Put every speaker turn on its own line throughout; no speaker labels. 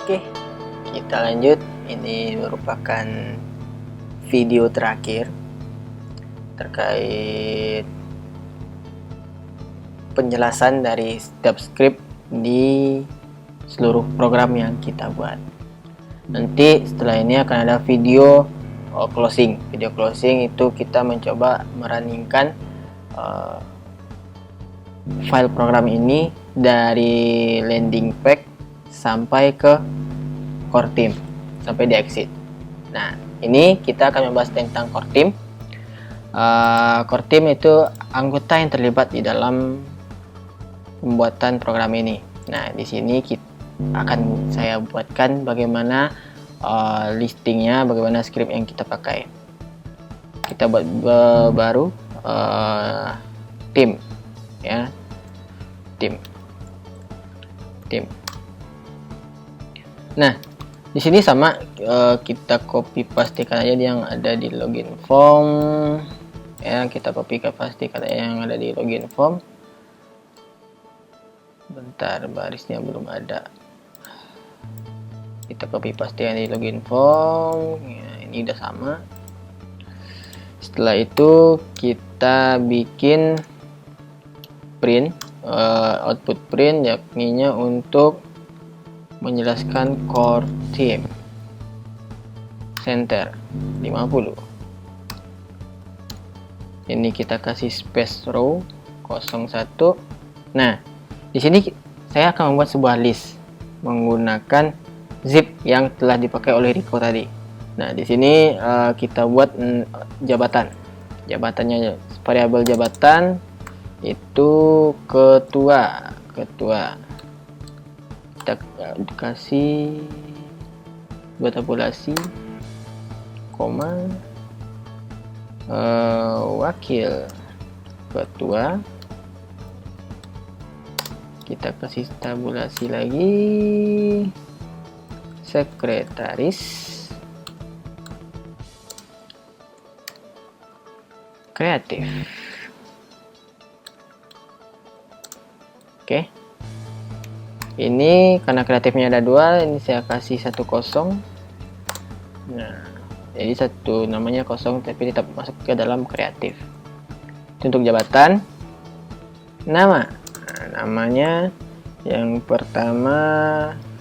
Oke, kita lanjut. Ini merupakan video terakhir terkait penjelasan dari setiap script di seluruh program yang kita buat. Nanti setelah ini akan ada video closing. Video closing itu kita mencoba merunningkan file program ini dari landing page sampai ke core team, sampai di exit. Nah, ini kita akan membahas tentang core team. Core team itu anggota yang terlibat di dalam pembuatan program ini. Nah, di sini akan saya buatkan bagaimana listingnya, bagaimana script yang kita pakai. Kita buat baru tim, ya, tim. Nah, di sini sama, kita copy pastikan aja yang ada di login form, ya, kita copy pastikan aja yang ada di login form. Bentar, barisnya belum ada. Kita copy pastikan di login form, ya, ini udah sama. Setelah itu kita bikin print, output print, yakninya untuk menjelaskan core team center 50. Ini kita kasih space row 01. Nah, di sini saya akan membuat sebuah list menggunakan zip yang telah dipakai oleh Rico tadi. Nah, di sini kita buat jabatannya, variabel jabatan itu ketua. Kita kasih buat tabulasi, koma, wakil ketua. Kita kasih tabulasi lagi, sekretaris, kreatif. Oke. Ini karena kreatifnya ada 2, ini saya kasih 10. Nah, jadi satu namanya kosong tapi tetap masuk ke dalam kreatif. Itu untuk jabatan. Nama, nah, namanya yang pertama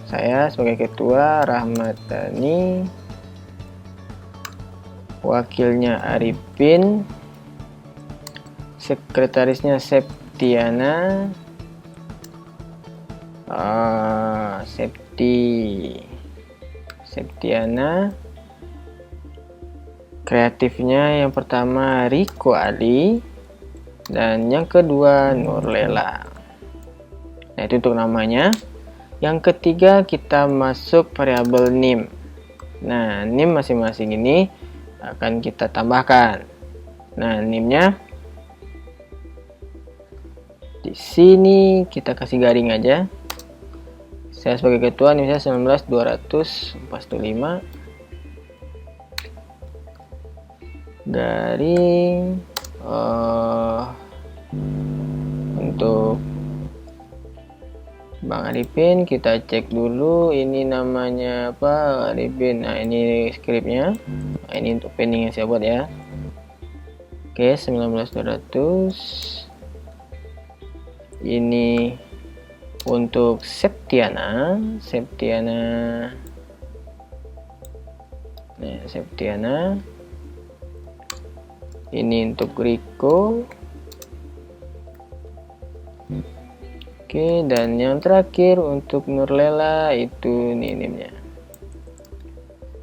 saya sebagai ketua Rahmatani, wakilnya Arifin, sekretarisnya Septiana, Septiana, kreatifnya yang pertama Rico Ali, dan yang kedua Nurlela. Nah, itu untuk namanya. Yang ketiga kita masuk variabel nim. Nah, nim masing-masing ini akan kita tambahkan. Nah, nimnya di sini kita kasih garing aja. Saya sebagai ketua, ini saya 19.245 garing. Untuk Bang Arifin kita cek dulu ini namanya apa, Arifin. Nah, ini scriptnya. Nah, ini untuk pending yang saya buat ya. Oke, 19.200. Ini untuk Septiana. Nah, Septiana. Ini untuk Rico. Oke, dan yang terakhir untuk Nurlela itu nih nimnya.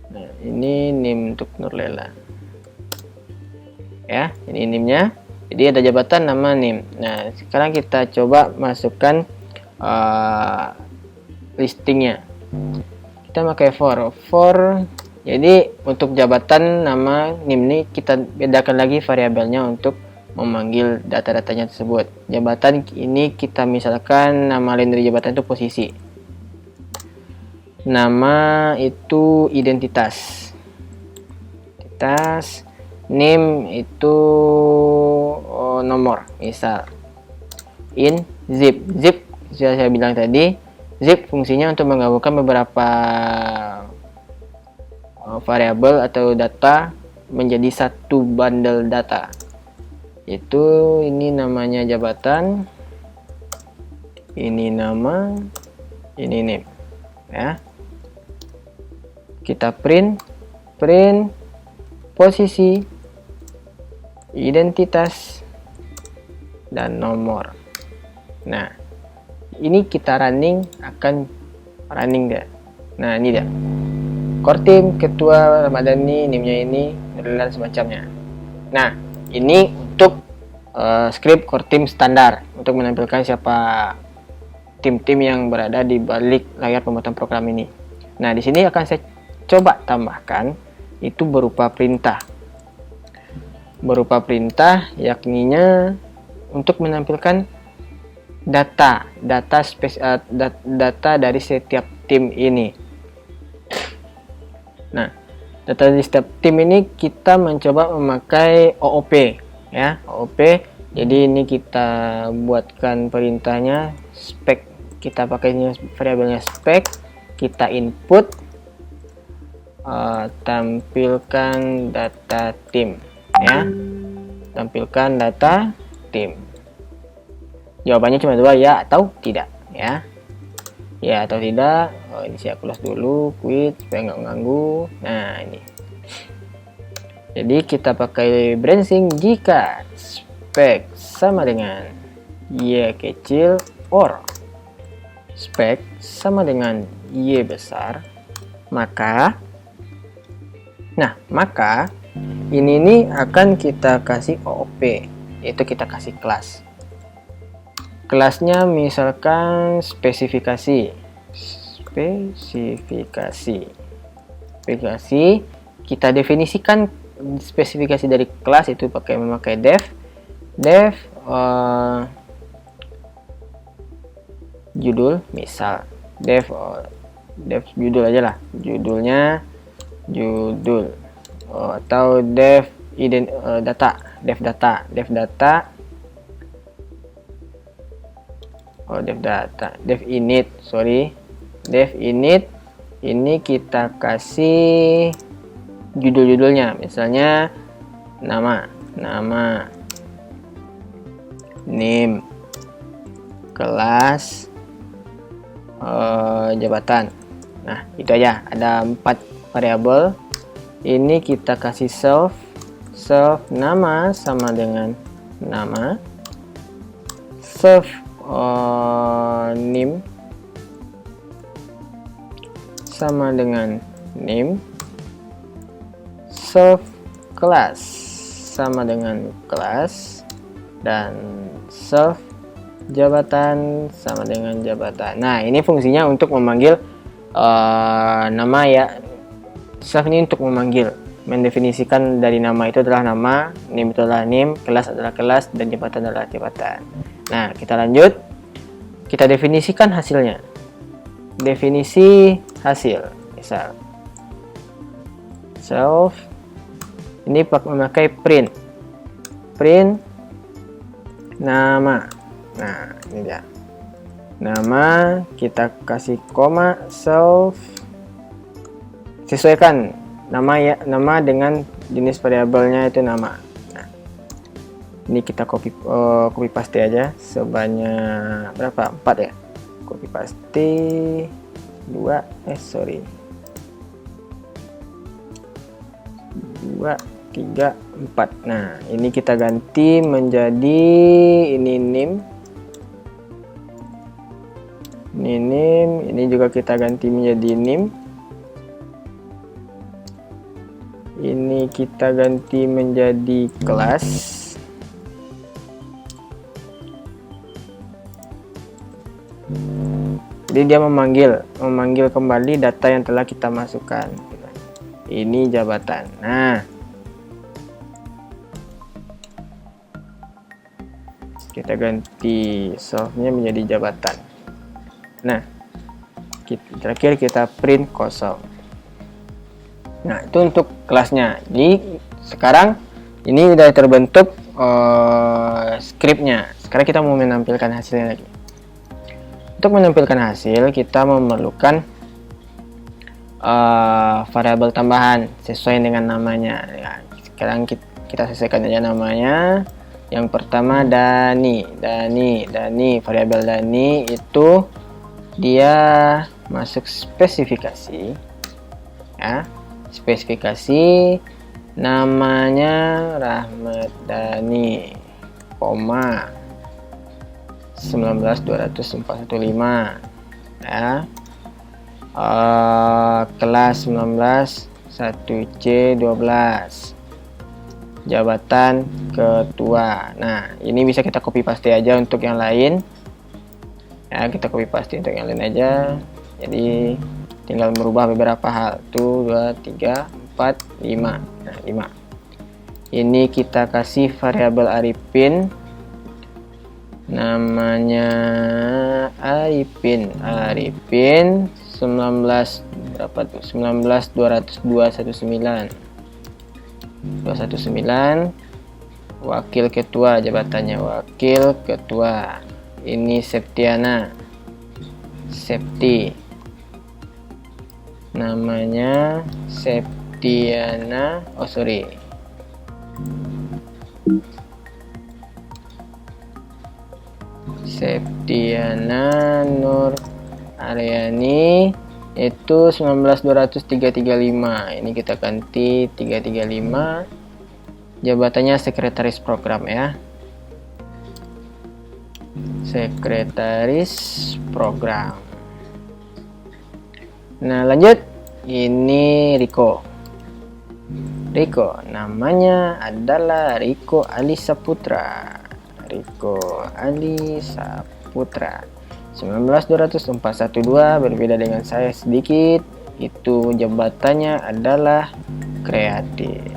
Nah, ini nim untuk Nurlela. Ya, ini nimnya. Jadi ada jabatan, nama, nim. Nah, sekarang kita coba masukkan listingnya. Kita pakai for. Jadi untuk jabatan, nama, nim ini kita bedakan lagi variabelnya untuk memanggil data-datanya tersebut. Jabatan ini kita misalkan nama lain dari jabatan itu posisi. Nama itu identitas. Name itu nomor, misal. Zip sudah saya bilang tadi, Zip fungsinya untuk menggabungkan beberapa variabel atau data menjadi satu bundle data. Itu ini namanya jabatan, ini nama, ini name ya. Kita print posisi, identitas, dan nomor. Nah, ini kita running, akan running dia. Nah, ini dia. Core team, ketua, Ramadhani, name-nya ini, dan semacamnya. Nah, ini untuk script core team standar untuk menampilkan siapa tim-tim yang berada di balik layar pembuatan program ini. Nah, di sini akan saya coba tambahkan itu berupa perintah. Berupa perintah yakninya untuk menampilkan data dari setiap tim ini. Nah, data dari setiap tim ini kita mencoba memakai OOP ya, OOP. Jadi ini kita buatkan perintahnya spec, kita pakainya variabelnya spec, kita input tampilkan data tim ya, tampilkan data tim. Jawabannya cuma dua, ya atau tidak ya. Ya atau tidak. Oh, ini saya close dulu, quit supaya nggak mengganggu. Nah, ini. Jadi kita pakai branching jika spec sama dengan y kecil or spec sama dengan y besar, maka ini akan kita kasih OOP, yaitu kita kasih kelas. Kelasnya misalkan spesifikasi, kita definisikan spesifikasi dari kelas itu memakai def judul, misal def judul aja lah, judulnya judul, atau def def init ini kita kasih judul-judulnya, misalnya nama, name, kelas, jabatan. Nah, itu aja, ada 4 variabel. Ini kita kasih self nama sama dengan nama, self name sama dengan name, self kelas sama dengan kelas, dan self jabatan sama dengan jabatan. Nah, ini fungsinya untuk memanggil nama ya. Self ini untuk memanggil, mendefinisikan dari nama itu adalah nama, name itu adalah name, kelas adalah kelas, dan jabatan adalah jabatan. Nah, kita lanjut. Kita definisikan hasilnya. Definisi hasil, misal self ini memakai print nama. Nah, ini dia nama, kita kasih koma, self, sesuaikan nama dengan jenis variabelnya itu nama. Nah, ini kita copy paste aja sebanyak berapa, 4 ya, copy paste 2 3 4. Nah, ini kita ganti menjadi ini name, ini juga kita ganti menjadi name, ini kita ganti menjadi kelas, jadi dia memanggil kembali data yang telah kita masukkan. Ini jabatan. Nah, kita ganti self-nya menjadi jabatan. Nah, terakhir kita print kosong. Nah, itu untuk kelasnya. Jadi sekarang ini udah terbentuk scriptnya. Sekarang kita mau menampilkan hasilnya lagi. Untuk menampilkan hasil, kita memerlukan variabel tambahan sesuai dengan namanya. Ya, sekarang kita sesuaikan aja namanya. Yang pertama Dani. Variabel Dani itu dia masuk spesifikasi, ya, spesifikasi namanya Rahmat Dani, 19.200.415, ya. Kelas 19 1C12, jabatan ketua. Nah, ini bisa kita copy paste aja untuk yang lain, ya, kita copy paste untuk yang lain aja. Jadi tinggal merubah beberapa hal. 1, 2, 3, 4, 5. Nah, 5 ini kita kasih variabel Arifin, namanya Arifin 19 berapa tuh, 19.202.19, wakil ketua, jabatannya wakil ketua. Ini Septiana, Septi, namanya Septiana, Septiana Nur Aryani, itu 19.200.335. Ini kita ganti 335. Jabatannya sekretaris program, ya, sekretaris program. Nah, lanjut. Ini Riko, namanya adalah Riko Ali Saputra, 19.200.412, berbeda dengan saya sedikit. Itu jabatannya adalah kreatif,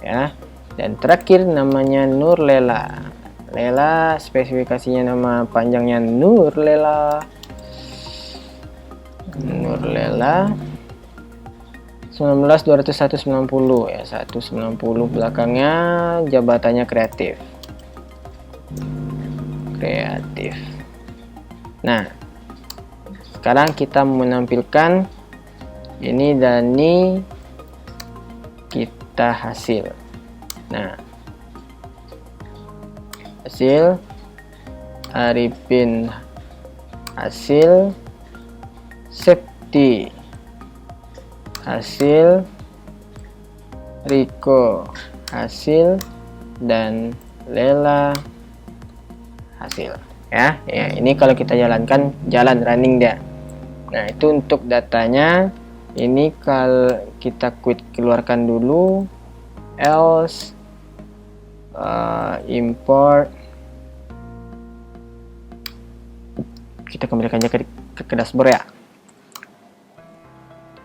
ya. Dan terakhir namanya Nur Lela, spesifikasinya nama panjangnya Nur Lela 19.200.190, ya, 190 belakangnya, jabatannya kreatif. Nah, sekarang kita menampilkan ini Dani, kita hasil. Nah, hasil Arifin, hasil Septi, hasil Riko, hasil, dan Lela, hasil, ya. Ini kalau kita jalankan, jalan running dia. Nah, itu untuk datanya. Ini kalau kita keluarkan dulu, else, import, kita kembalikan aja ke dashboard, ya,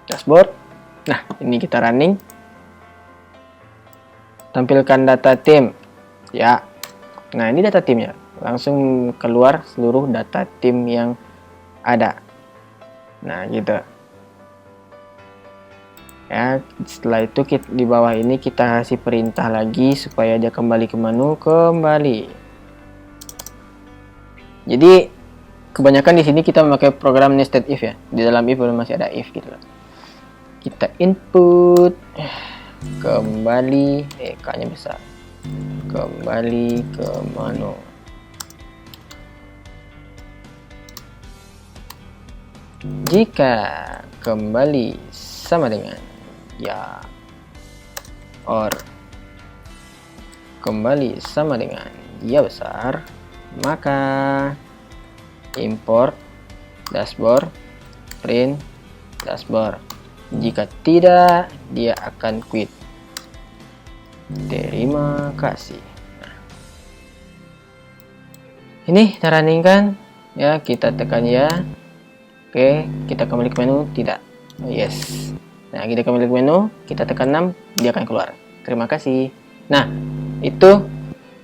dashboard. Nah, ini kita running, tampilkan data tim, ya. Nah, ini data timnya, langsung keluar seluruh data tim yang ada. Nah, gitu, ya. Setelah itu di bawah ini kita kasih perintah lagi supaya dia kembali ke menu, kembali. Jadi kebanyakan di sini kita memakai program nested if, ya. Di dalam if masih ada if gitu. Kita input, kembali, K-nya besar, kembali ke menu. Jika kembali sama dengan ya, or kembali sama dengan ya besar, maka import dashboard, print dashboard. Jika tidak, dia akan quit. Terima kasih. Ini kita running kan, ya, kita tekan ya. Oke, kita kembali ke menu, tidak. Yes. Nah, kita kembali ke menu, kita tekan 6, dia akan keluar. Terima kasih. Nah, itu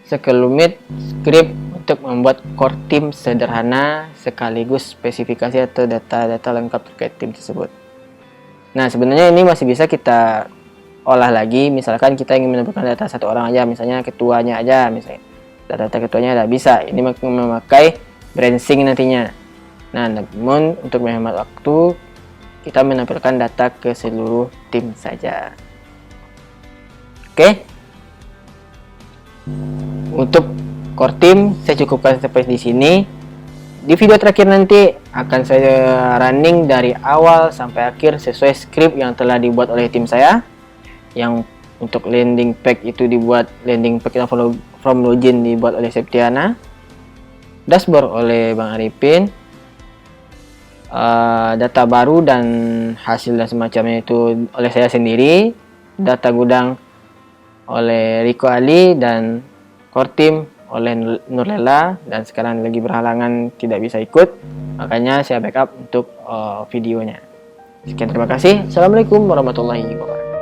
sekelumit script untuk membuat core team sederhana sekaligus spesifikasi atau data-data lengkap terkait tim tersebut. Nah, sebenarnya ini masih bisa kita olah lagi. Misalkan kita ingin menambahkan data satu orang aja, misalnya ketuanya aja, misalnya data ketuanya ada, bisa. Ini memakai branching nantinya. Nah, namun untuk menghemat waktu, kita menampilkan data ke seluruh tim saja. Oke. Untuk core team saya cukupkan sampai di sini. Di video terakhir nanti akan saya running dari awal sampai akhir sesuai script yang telah dibuat oleh tim saya. Yang untuk landing page itu dibuat landing page from login dibuat oleh Septiana. Dashboard oleh Bang Arifin. Data baru dan hasil dan semacamnya itu oleh saya sendiri. Data gudang oleh Riko Ali dan core team oleh Nurlela, dan sekarang lagi berhalangan tidak bisa ikut, makanya saya backup untuk videonya. Sekian, terima kasih. Assalamualaikum warahmatullahi wabarakatuh.